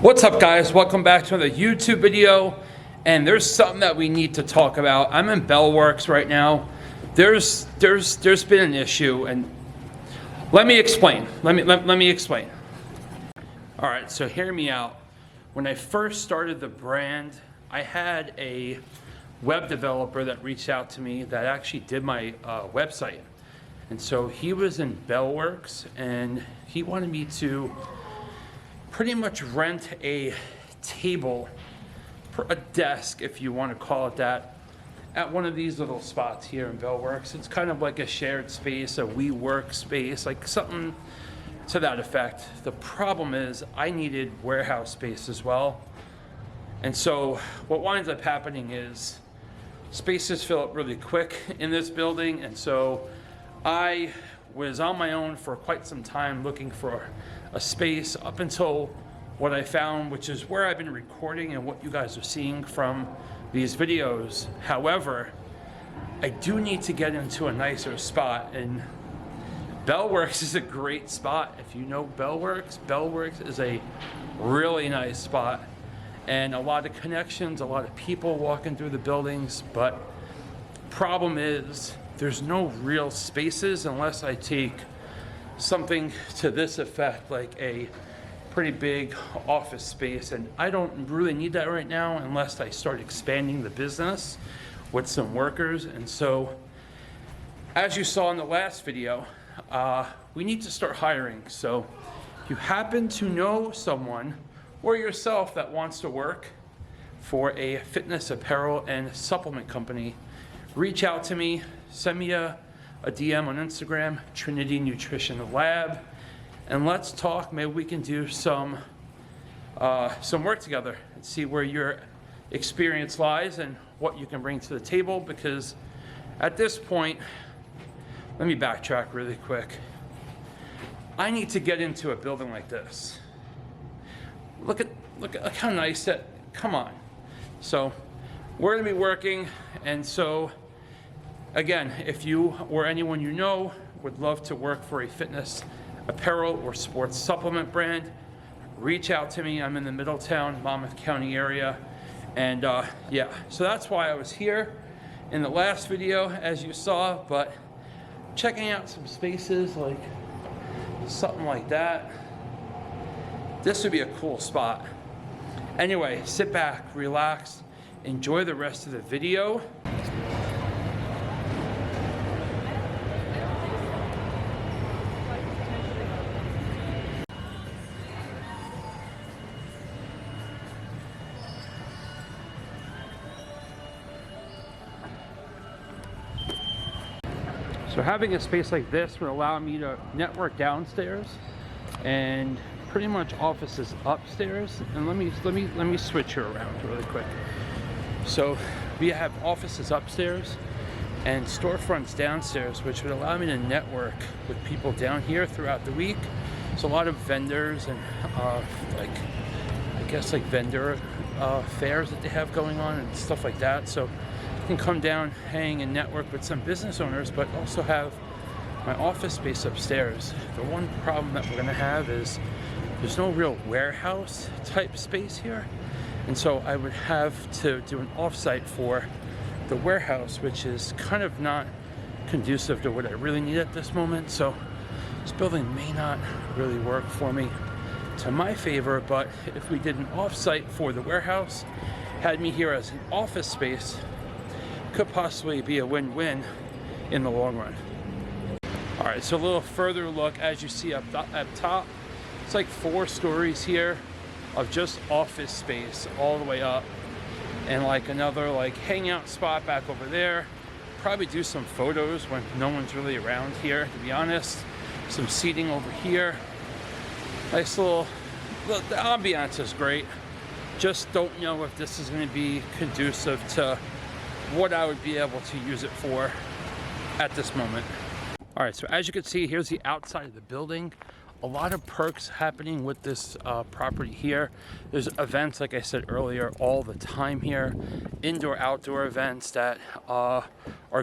What's up, guys? Welcome back to another YouTube video. And there's something that we need to talk about. I'm in Bellworks right now. There's been an issue, and let me explain. Let me explain. All right, so hear me out. When I first started the brand, I had a web developer that reached out to me that actually did my website. And so he was in Bellworks, and he wanted me to pretty much rent a table, a desk, if you want to call it that, at one of these little spots here in Bellworks. It's kind of like a shared space, a WeWork space, like something to that effect. The problem is I needed warehouse space as well. And so what winds up happening is spaces fill up really quick in this building. And so I was on my own for quite some time looking for a space up until what I found, which is where I've been recording and what you guys are seeing from these videos. However, I do need to get into a nicer spot, and Bellworks is a great spot. If you know Bellworks is a really nice spot, and a lot of connections, a lot of people walking through the buildings. But problem is there's no real spaces unless I take something to this effect, like a pretty big office space, and I don't really need that right now unless I start expanding the business with some workers. And so, as you saw in the last video, we need to start hiring. So if you happen to know someone or yourself that wants to work for a fitness apparel and supplement company, reach out to me, send me a DM on Instagram, Trinity Nutrition Lab, and let's talk. Maybe we can do some work together and see where your experience lies and what you can bring to the table. Because at this point, let me backtrack really quick. I need to get into a building like this. Look at how nice that. Come on. So we're gonna be working, and so again, if you or anyone you know would love to work for a fitness apparel or sports supplement brand, reach out to me. I'm in the Middletown, Monmouth County area. And yeah, so that's why I was here in the last video, as you saw, but checking out some spaces like something like that. This would be a cool spot. Anyway, sit back, relax, enjoy the rest of the video. So having a space like this would allow me to network downstairs and pretty much offices upstairs. And let me switch her around really quick. So we have offices upstairs and storefronts downstairs, which would allow me to network with people down here throughout the week. So a lot of vendors and like vendor fairs that they have going on and stuff like that. So can come down, hang, and network with some business owners, but also have my office space upstairs. The one problem that we're going to have is there's no real warehouse type space here, and so I would have to do an offsite for the warehouse, which is kind of not conducive to what I really need at this moment. So this building may not really work for me to my favor, but if we did an offsite for the warehouse, had me here as an office space, could possibly be a win-win in the long run. All right, so a little further look, as you see up top, it's like 4 stories here of just office space all the way up, and like another like hangout spot back over there. Probably do some photos when no one's really around here, to be honest. Some seating over here. Nice little, the ambiance is great. Just don't know if this is going to be conducive to what I would be able to use it for at this moment. All right, so as you can see, here's the outside of the building. A lot of perks happening with this property here. There's events, like I said earlier, all the time here. Indoor, outdoor events that are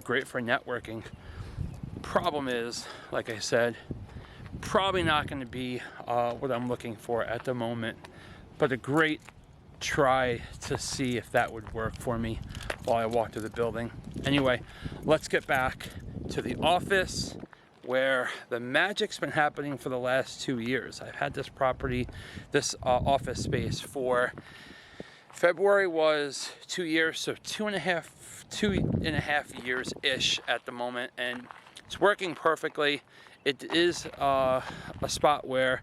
great for networking. Problem is, like I said, probably not going to be what I'm looking for at the moment. but a great try to see if that would work for me while I walk through the building. Anyway, let's get back to the office where the magic's been happening for the last 2 years. I've had this property, this office space for February was 2 years, so two and a half years-ish at the moment, and it's working perfectly. It is a spot where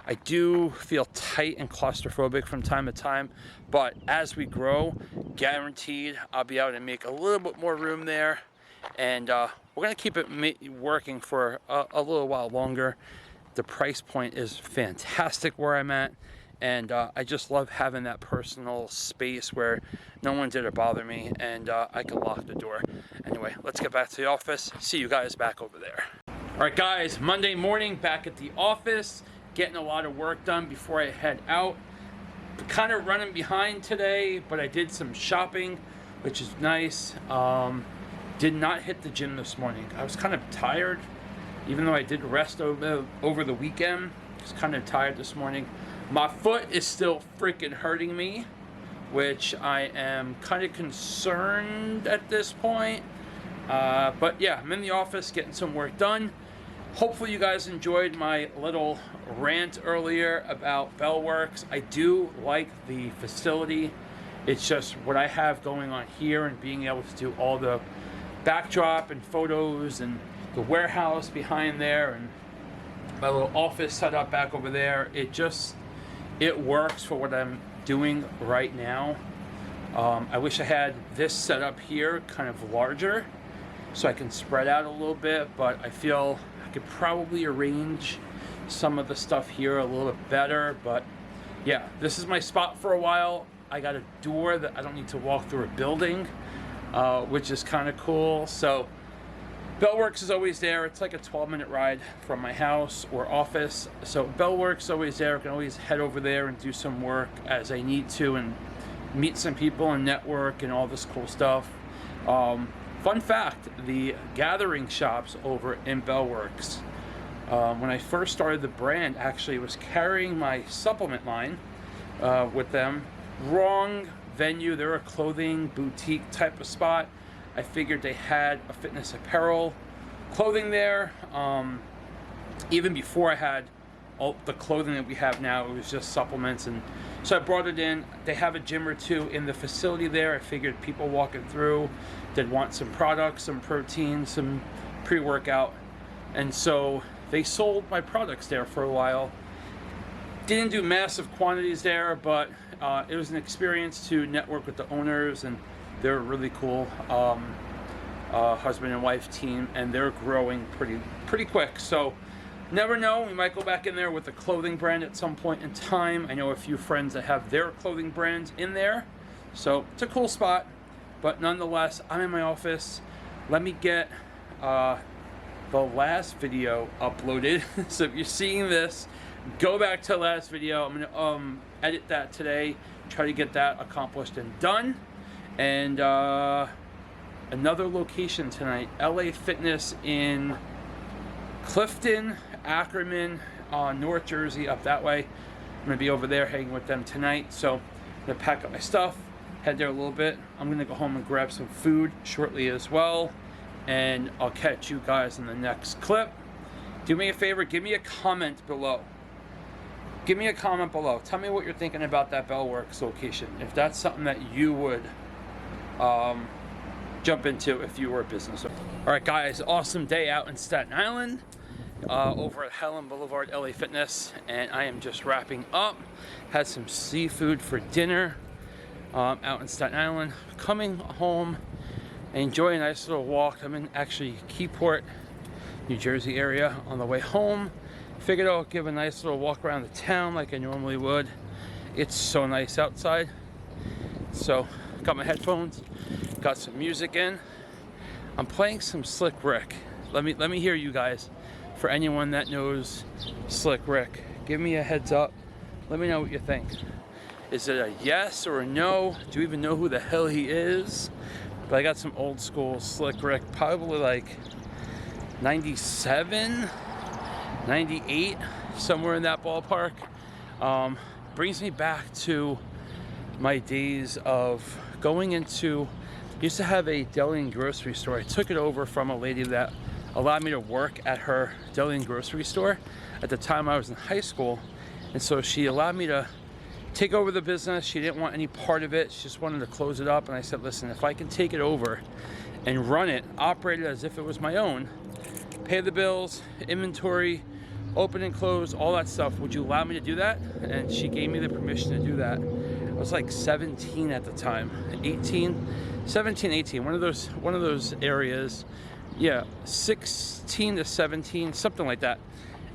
I do feel tight and claustrophobic from time to time, but as we grow, guaranteed I'll be able to make a little bit more room there, and we're gonna keep it working for a little while longer. The price point is fantastic where I'm at, and I just love having that personal space where no one's there to bother me, and I can lock the door. Anyway, let's get back to the office. See you guys back over there. All right, guys, Monday morning, back at the office, getting a lot of work done before I head out. Kind of running behind today, but I did some shopping, which is nice. Did not hit the gym this morning. I was kind of tired, even though I did rest over the weekend. I was kind of tired this morning. My foot is still freaking hurting me, which I am kind of concerned at this point. But yeah, I'm in the office getting some work done. Hopefully you guys enjoyed my little rant earlier about Bellworks. I do like the facility. It's just what I have going on here and being able to do all the backdrop and photos and the warehouse behind there and my little office set up back over there. It works for what I'm doing right now. I wish I had this set up here kind of larger so I can spread out a little bit, but I feel I could probably arrange some of the stuff here a little bit better. But yeah, this is my spot for a while. I got a door that I don't need to walk through a building, which is kind of cool. So Bellworks is always there. It's like a 12-minute ride from my house or office. So Bellworks is always there. I can always head over there and do some work as I need to and meet some people and network and all this cool stuff. Fun fact, the gathering shops over in Bellworks, when I first started the brand, actually was carrying my supplement line with them. Wrong venue. They're a clothing boutique type of spot. I figured they had a fitness apparel clothing there. Even before I had all the clothing that we have now, it was just supplements, and so I brought it in. They have a gym or two in the facility there. I figured people walking through did want some products, some protein, some pre-workout, and so they sold my products there for a while. Didn't do massive quantities there, but it was an experience to network with the owners, and they're a really cool husband and wife team, and they're growing pretty quick. So never know, we might go back in there with a clothing brand at some point in time. I know a few friends that have their clothing brands in there, so it's a cool spot. But nonetheless, I'm in my office. Let me get the last video uploaded. So if you're seeing this, go back to the last video. I'm gonna edit that today, try to get that accomplished and done. And another location tonight, LA Fitness in Clifton, Ackerman, North Jersey, up that way. I'm gonna be over there hanging with them tonight. So I'm gonna pack up my stuff, head there a little bit. I'm gonna go home and grab some food shortly as well. And I'll catch you guys in the next clip. Do me a favor, give me a comment below. Give me a comment below. Tell me what you're thinking about that Bellworks location. If that's something that you would jump into if you were a business owner. All right, guys, awesome day out in Staten Island, over at Helen Boulevard LA Fitness, and I am just wrapping up. Had some seafood for dinner out in Staten Island. Coming home, enjoy a nice little walk. I'm in actually Keyport, New Jersey area on the way home. Figured I'll give a nice little walk around the town like I normally would. It's so nice outside. So got my headphones, got some music in. I'm playing some Slick Rick. Let me hear you guys. For anyone that knows Slick Rick, give me a heads up. Let me know what you think. Is it a yes or a no? Do you even know who the hell he is? But I got some old school Slick Rick, probably like 97, 98, somewhere in that ballpark. brings me back to my days of going into, used to have a deli and grocery store. I took it over from a lady that allowed me to work at her deli and grocery store at the time I was in high school. And so she allowed me to take over the business. She didn't want any part of it. She just wanted to close it up. And I said, listen, if I can take it over and run it, operate it as if it was my own, pay the bills, inventory, open and close, all that stuff, would you allow me to do that? And she gave me the permission to do that. I was like 17 at the time, 17, 18, one of those areas. Yeah, 16 to 17, something like that.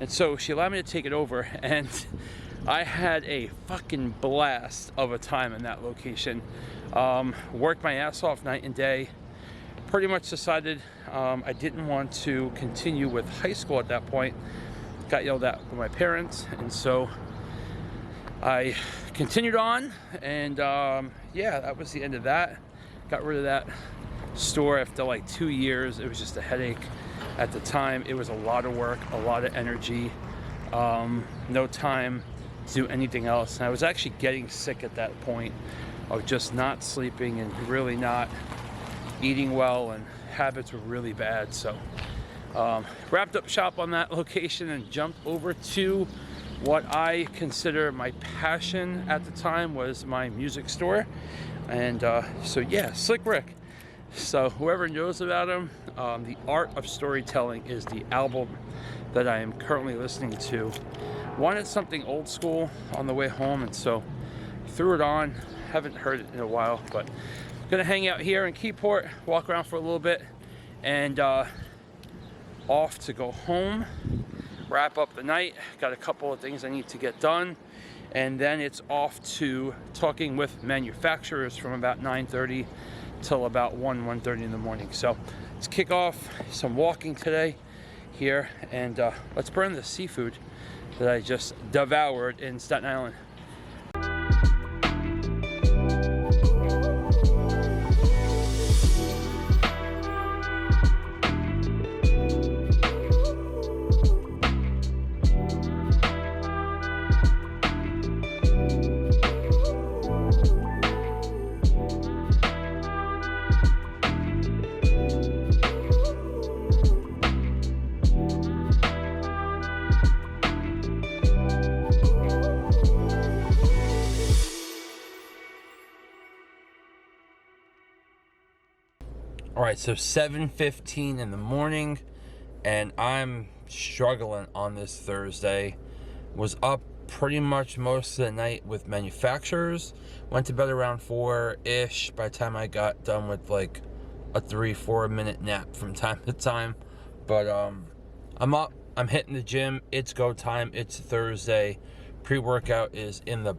And so she allowed me to take it over, and I had a fucking blast of a time in that location. Worked my ass off night and day. Pretty much decided I didn't want to continue with high school at that point. Got yelled at by my parents, and so I continued on, and yeah, that was the end of that. Got rid of that store after like 2 years. It was just a headache at the time. It was a lot of work, a lot of energy, no time to do anything else. And I was actually getting sick at that point of just not sleeping and really not eating well, and habits were really bad. So wrapped up shop on that location and jumped over to what I consider my passion at the time, was my music store. And so yeah, Slick Rick. So whoever knows about him, The Art of Storytelling is the album that I am currently listening to. Wanted something old school on the way home, and so threw it on. Haven't heard it in a while, but gonna hang out here in Keyport, walk around for a little bit, and off to go home, wrap up the night. Got a couple of things I need to get done, and then it's off to talking with manufacturers from about 9:30 till about 1:30 in the morning. So let's kick off some walking today here, and let's burn the seafood that I just devoured in Staten Island. All right, so 7:15 in the morning, and I'm struggling on this Thursday. Was up pretty much most of the night with manufacturers. Went to bed around 4-ish by the time I got done with like a 3-4 minute nap from time to time. But I'm up, I'm hitting the gym. It's go time. It's Thursday. Pre-workout is in the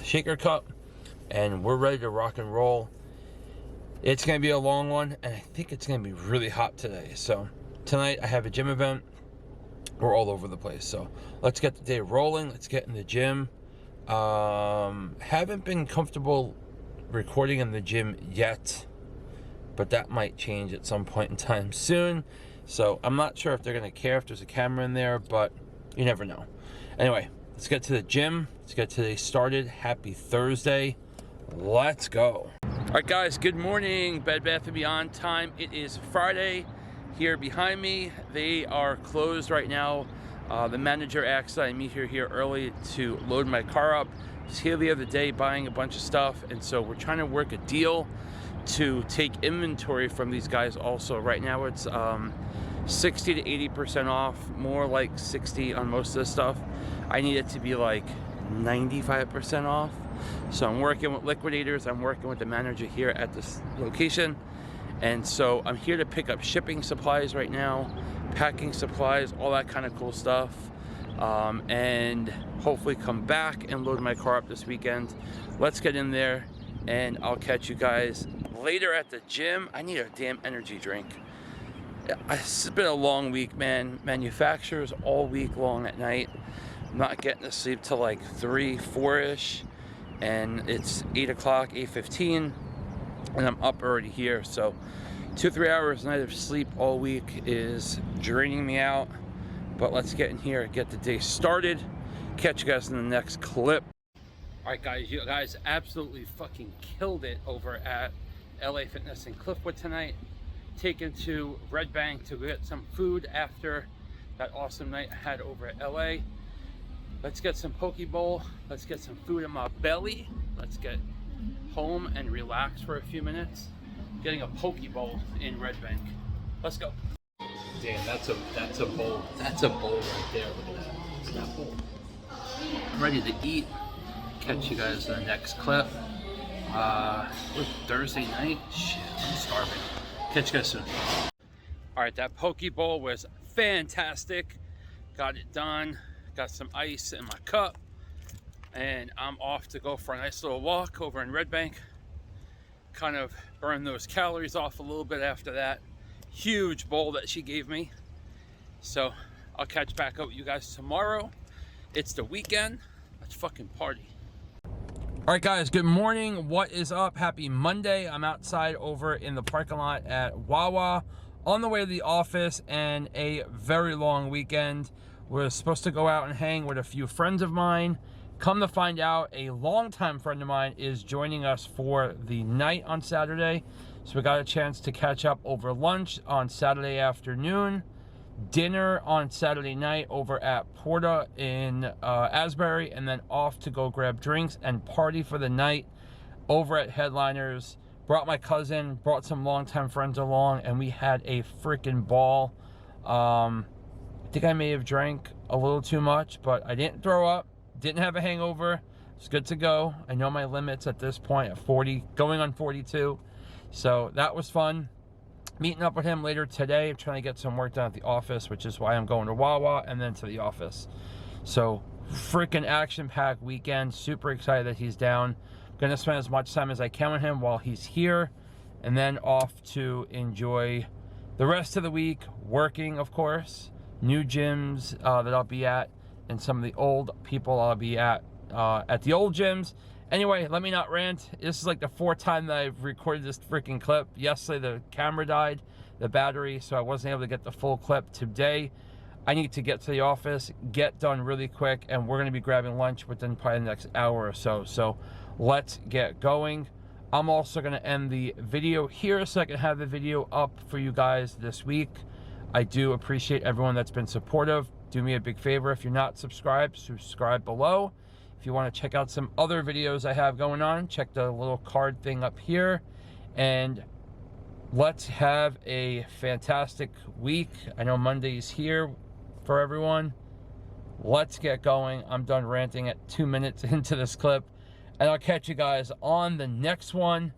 shaker cup, and we're ready to rock and roll. It's going to be a long one, and I think it's going to be really hot today. So tonight I have a gym event. We're all over the place. So let's get the day rolling. Let's get in the gym. Haven't been comfortable recording in the gym yet, but that might change at some point in time soon. So I'm not sure if they're going to care if there's a camera in there, but you never know. Anyway, let's get to the gym. Let's get today started. Happy Thursday. Let's go. All right, guys, good morning. Bed Bath & Beyond time. It is Friday here behind me. They are closed right now. The manager asked that I meet here early to load my car up. I was here the other day buying a bunch of stuff, and so we're trying to work a deal to take inventory from these guys also. Right now it's 60 to 80% off, more like 60 on most of the stuff. I need it to be like 95% off. So I'm working with liquidators, I'm working with the manager here at this location, and so I'm here to pick up shipping supplies right now, packing supplies, all that kind of cool stuff, and hopefully come back and load my car up this weekend. Let's get in there, and I'll catch you guys later at the gym. I need a damn energy drink. It's been a long week, man. Manufacturers all week long at night. I'm not getting to sleep till like 3, 4-ish. And it's 8 o'clock, 8:15, and I'm up already here. So 2-3 hours a night of sleep all week is draining me out. But let's get in here and get the day started. Catch you guys in the next clip. All right, guys, you guys absolutely fucking killed it over at LA Fitness in Cliffwood tonight. Taken to Red Bank to get some food after that awesome night I had over at LA. Let's get some poke bowl. Let's get some food in my belly. Let's get home and relax for a few minutes. Getting a poke bowl in Red Bank. Let's go. Damn, that's a bowl. That's a bowl right there. Look at that. It's that bowl. I'm ready to eat. Catch you guys in the next clip. Thursday night? Shit, I'm starving. Catch you guys soon. Alright, that poke bowl was fantastic. Got it done. Got some ice in my cup. And I'm off to go for a nice little walk over in Red Bank. Kind of burn those calories off a little bit after that huge bowl that she gave me. So I'll catch back up with you guys tomorrow. It's the weekend. Let's fucking party. All right, guys, good morning. What is up? Happy Monday. I'm outside over in the parking lot at Wawa on the way to the office, and a very long weekend. We're supposed to go out and hang with a few friends of mine. Come to find out, a longtime friend of mine is joining us for the night on Saturday. So we got a chance to catch up over lunch on Saturday afternoon, dinner on Saturday night over at Porta in Asbury, and then off to go grab drinks and party for the night over at Headliners. Brought my cousin, brought some longtime friends along, and we had a freaking ball. I think I may have drank a little too much, but I didn't throw up, didn't have a hangover. It's good to go. I know my limits at this point at 40, going on 42. So that was fun. Meeting up with him later today. I'm trying to get some work done at the office, which is why I'm going to Wawa and then to the office. So freaking action-packed weekend. Super excited that he's down. Gonna spend as much time as I can with him while he's here, and then off to enjoy the rest of the week working, of course. New gyms that I'll be at, and some of the old people I'll be at the old gyms. Anyway, let me not rant. This is like the 4th time that I've recorded this freaking clip. Yesterday, the camera died, the battery, so I wasn't able to get the full clip. Today, I need to get to the office, get done really quick, and we're going to be grabbing lunch within probably the next hour or so. So let's get going. I'm also going to end the video here so I can have the video up for you guys this week. I do appreciate everyone that's been supportive. Do me a big favor, if you're not subscribed, subscribe below. If you want to check out some other videos I have going on, check the little card thing up here. And let's have a fantastic week. I know Monday's here for everyone. Let's get going. I'm done ranting at 2 minutes into this clip. And I'll catch you guys on the next one.